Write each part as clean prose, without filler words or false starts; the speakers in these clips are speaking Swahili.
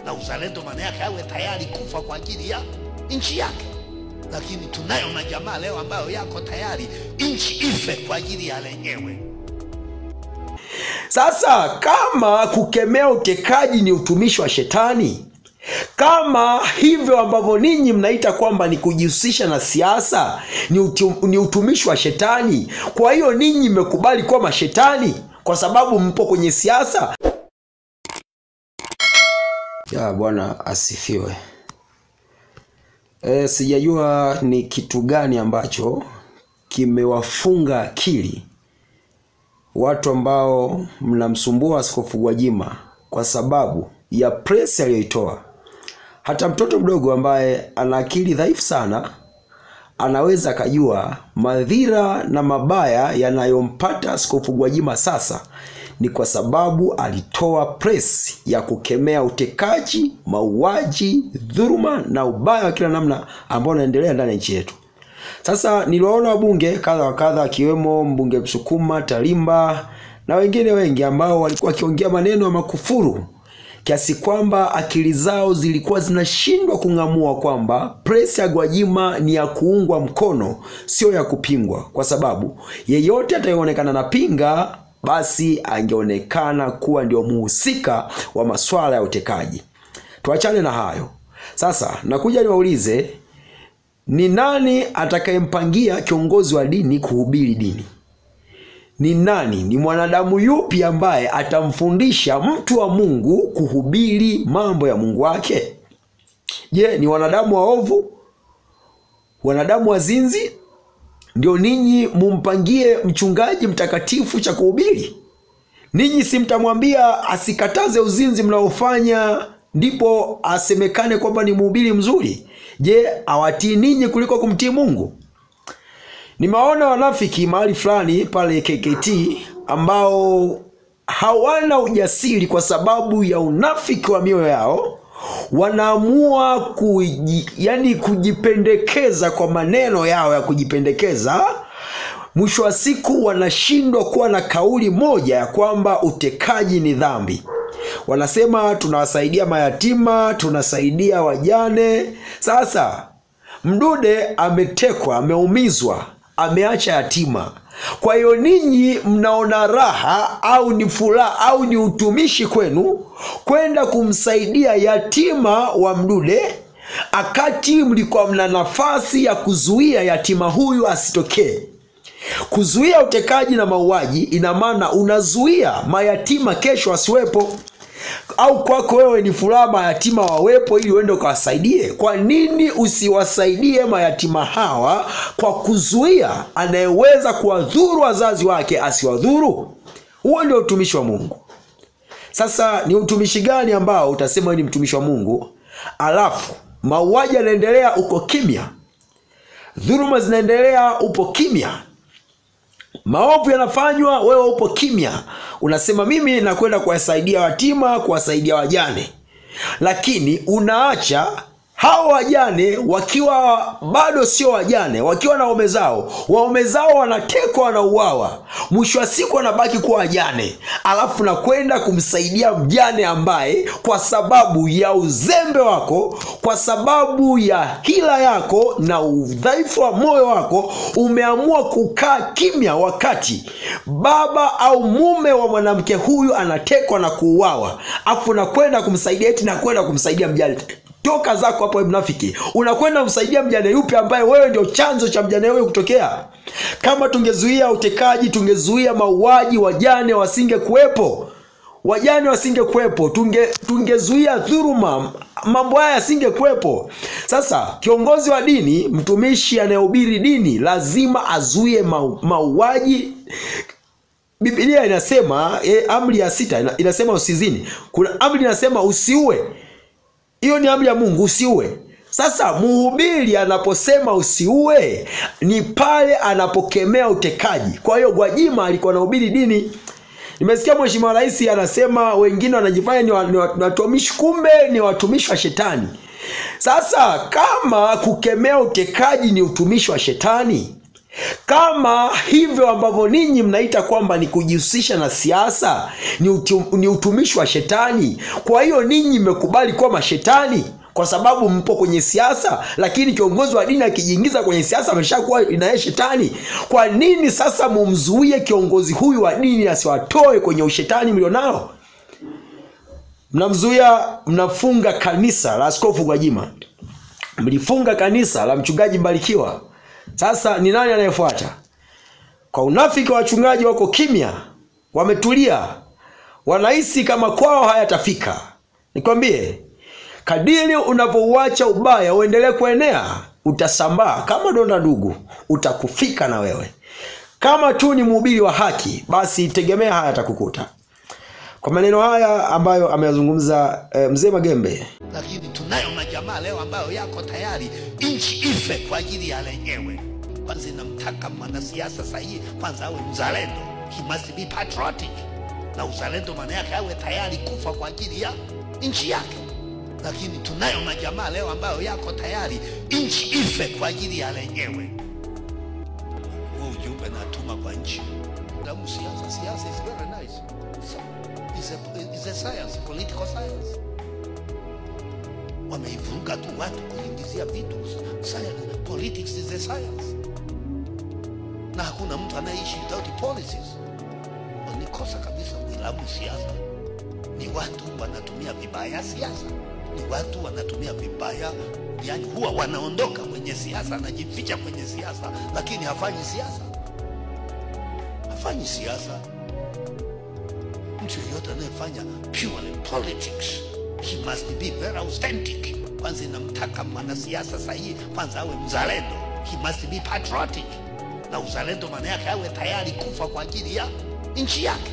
Na uzalendo maana yake awe tayari kufa kwa ajili ya nchi yake. Lakini tunayo majamaa leo ambayo yako tayari nchi ife kwa ajili ya lenyewe. Sasa kama kukemea utekaji ni utumishi wa shetani, kama hivyo ambavyo ninyi mnaita kwamba ni kujihusisha na siasa ni utumishi wa shetani, kwa hiyo ninyi mmekubali kuwa mashetani kwa sababu mpo kwenye siasa? Ya Bwana asifiwe. Sijajua ni kitu gani ambacho kimewafunga akili watu ambao mnamsumbua Askofu Gwajima kwa sababu ya press aliyoitoa. Hata mtoto mdogo ambaye ana akili dhaifu sana anaweza kujua madhira na mabaya yanayompata Askofu Gwajima sasa ni kwa sababu alitoa press ya kukemea utekaji, mauaji, dhuluma na ubaya wa kila namna ambao unaendelea ndani ya nchi yetu. Sasa niliwaona wabunge kadha wa kadha akiwemo mbunge Msukuma, Talimba na wengine wengi ambao walikuwa wakiongea maneno ya makufuru kiasi kwamba akili zao zilikuwa zinashindwa kung'amua kwamba press ya Gwajima ni ya kuungwa mkono, sio ya kupingwa, kwa sababu yeyote atayeonekana na pinga basi angeonekana kuwa ndio muhusika wa masuala ya utekaji. Tuachane na hayo. Sasa nakuja niwaulize, ni nani atakayempangia kiongozi wa dini kuhubiri dini? Ni nani? Ni mwanadamu yupi ambaye atamfundisha mtu wa Mungu kuhubiri mambo ya Mungu wake? Je, ni wanadamu waovu? Wanadamu wazinzi? Ndio ninyi mumpangie mchungaji mtakatifu cha kuhubiri? Ninyi si mtamwambia asikataze uzinzi mnaofanya ndipo asemekane kwamba ni mhubiri mzuri? Je, awatii ninyi kuliko kumtii Mungu? Nimeona wanafiki mahali fulani pale KKT ambao hawana ujasiri kwa sababu ya unafiki wa mioyo yao, wanaamua kujipendekeza kwa maneno yao ya kujipendekeza. Mwisho wa siku wanashindwa kuwa na kauli moja ya kwamba utekaji ni dhambi. Wanasema tunawasaidia mayatima, tunasaidia wajane. Sasa Mdude ametekwa, ameumizwa, ameacha yatima. Kwa hiyo ninyi mnaona raha au ni furaha au ni utumishi kwenu kwenda kumsaidia yatima wa Mdude, akati mlikuwa mna nafasi ya kuzuia yatima huyu asitokee. Kuzuia utekaji na mauaji ina maana unazuia mayatima kesho asiwepo. Au kwako wewe ni furaha mayatima wawepo ili uende ukawasaidie? Kwa nini usiwasaidie mayatima hawa kwa kuzuia anayeweza kuwadhuru wazazi wake asiwadhuru? Huo ndio utumishi wa Mungu. Sasa ni utumishi gani ambao utasema ni mtumishi wa Mungu alafu mauaji yanaendelea uko kimya, dhuluma zinaendelea upo kimya, maovu yanafanywa wewe upo kimya? Unasema mimi nakwenda kuwasaidia yatima, kuwasaidia wajane, lakini unaacha hao wajane wakiwa bado sio wajane, wakiwa na waume zao wanatekwa na uawa, mwisho wa siku wanabaki kuwa wajane, alafu nakwenda kumsaidia mjane ambaye kwa sababu ya uzembe wako, kwa sababu ya hila yako na udhaifu wa moyo wako umeamua kukaa kimya wakati baba au mume wa mwanamke huyu anatekwa na kuuawa, afu nakwenda kumsaidia eti nakwenda kumsaidia mjane. Toka zako hapo mnafiki. Unakwenda kumsaidia mjane yupi ambaye wewe ndio chanzo cha mjane wewe kutokea? Kama tungezuia utekaji, tungezuia mauaji, wajane wasingekuwepo. Wajane wasingekuwepo, tungezuia dhuluma, mambo haya yasingekuwepo. Sasa kiongozi wa dini, mtumishi anayehubiri dini lazima azuie mauaji. Biblia inasema amri ya 6 inasema usizini. Kuna amri inasema usiue. Hiyo ni amri ya Mungu, usiue. Sasa mhubiri anaposema usiue ni pale anapokemea utekaji. Kwa hiyo Gwajima alikuwa anahubiri dini. Nimesikia Mheshimiwa Rais anasema wengine wanajifanya ni watumishi, kumbe ni watumishi wa shetani. Sasa kama kukemea utekaji ni utumishi wa shetani, Kama hivyo ambavyo ninyi mnaita kwamba ni kujihusisha na siasa ni utumishi wa shetani, kwa hiyo ninyi mmekubali kuwa mashetani kwa sababu mpo kwenye siasa, lakini kiongozi wa dini akijiingiza kwenye siasa ameshakuwa naye shetani. Kwa nini sasa mumzuie kiongozi huyu wa dini asiwatoe kwenye ushetani mlionao? Mnamzuia, mnafunga kanisa la Askofu Gwajima, mlifunga kanisa la mchungaji Mbarikiwa. Sasa ni nani anayefuata? Kwa unafiki wa wachungaji wako kimya, wametulia, wanahisi kama kwao hayatafika. Nikwambie, kadiri unavouacha ubaya uendelee kuenea, utasambaa kama donda ndugu, utakufika na wewe. Kama tu ni mhubiri wa haki, basi tegemea haya atakukuta. Kwa maneno haya ambayo ameyazungumza mzee Magembe. Lakini tunayo majamaa leo ambayo yako tayari nchi ife kwa ajili ya lenyewe. Kwanza namtaka mwanasiasa sahihi kwanza awe mzalendo. He must be patriotic. Na uzalendo maana yake awe tayari kufa kwa ajili ya nchi yake. Lakini tunayo majamaa leo ambayo yako tayari nchi ife kwa ajili ya lenyewe. Huo ujumbe natuma kwa nchi. Na siasa is very nice. It's a science, political science. Wameivuruga tu watu kuingizia vitu. Science, politics is a science. Na hakuna mtu anaishi without policies. Wanikosa kabisa kuilamu siasa. Ni watu wanatumia vibaya siasa. Ni watu wanatumia vibaya, yani huwa wanaondoka kwenye siasa, anajificha kwenye siasa, lakini hafanyi siasa. Hafanyi siasa. Mtu yoyote anayefanya purely politics, he must be very authentic. Kwanza namtaka mwanasiasa sahihi kwanza awe mzalendo. He must be patriotic. Na uzalendo maana yake awe tayari kufa kwa ajili ya nchi yake.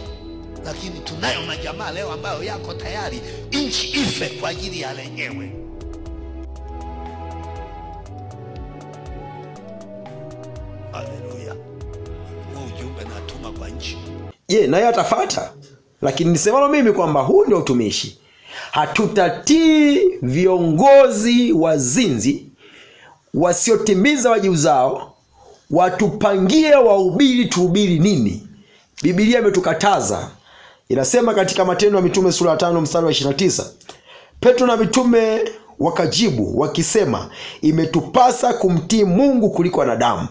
Lakini tunayo majamaa leo ambayo yako tayari nchi ife kwa ajili ya lenyewe. Haleluya. Huu ujumbe natuma kwa nchi. Naye atafuata. Lakini nisemalo mimi kwamba huu ndio utumishi. Hatutatii viongozi wazinzi wasiotimiza wajibu zao, watupangie wahubiri tuhubiri nini. Biblia imetukataza. Inasema katika Matendo ya Mitume sura 5 mstari wa 29, Petro na mitume wakajibu wakisema, imetupasa kumtii Mungu kuliko wanadamu.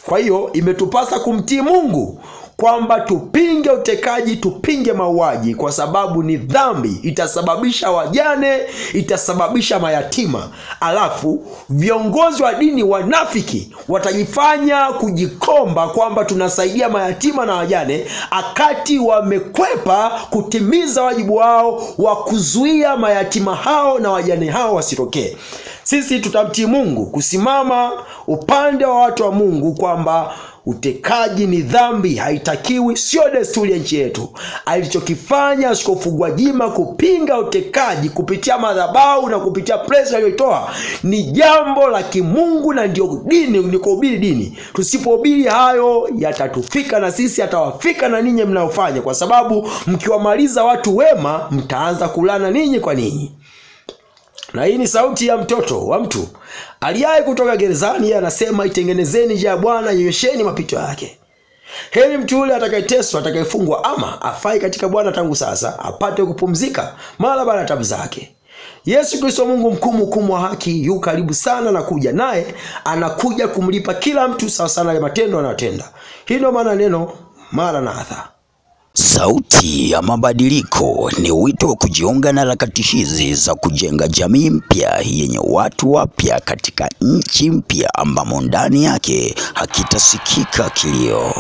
Kwa hiyo imetupasa kumtii Mungu, kwamba tupinge utekaji, tupinge mauaji, kwa sababu ni dhambi, itasababisha wajane, itasababisha mayatima. Alafu viongozi wa dini wanafiki watajifanya kujikomba kwamba tunasaidia mayatima na wajane, akati wamekwepa kutimiza wajibu wao wa kuzuia mayatima hao na wajane hao wasitokee. Sisi tutamtii Mungu, kusimama upande wa watu wa Mungu kwamba utekaji ni dhambi, haitakiwi, sio desturi ya nchi yetu. Alichokifanya Askofu Gwajima kupinga utekaji kupitia madhabahu na kupitia press aliyotoa ni jambo la kimungu, na ndio dini, ni kuhubiri dini. Tusipohubiri hayo yatatufika na sisi, atawafika na ninyi mnaofanya, kwa sababu mkiwamaliza watu wema mtaanza kulana ninyi kwa ninyi. Na hii ni sauti ya mtoto wa mtu aliaye kutoka gerezani. Yeye anasema, itengenezeni njia ya Bwana, nyosheni mapito yake. Heri mtu yule atakayeteswa, atakayefungwa, ama afai katika Bwana tangu sasa, apate kupumzika mara baada ya taabu zake. Yesu Kristo Mungu mkuu wa haki yu karibu sana na kuja, naye anakuja kumlipa kila mtu sawa sana ya matendo anayotenda. Hii ndio maana neno Maranatha. Sauti ya Mabadiliko ni wito wa kujiunga na harakati hizi za kujenga jamii mpya yenye watu wapya katika nchi mpya ambamo ndani yake hakitasikika kilio.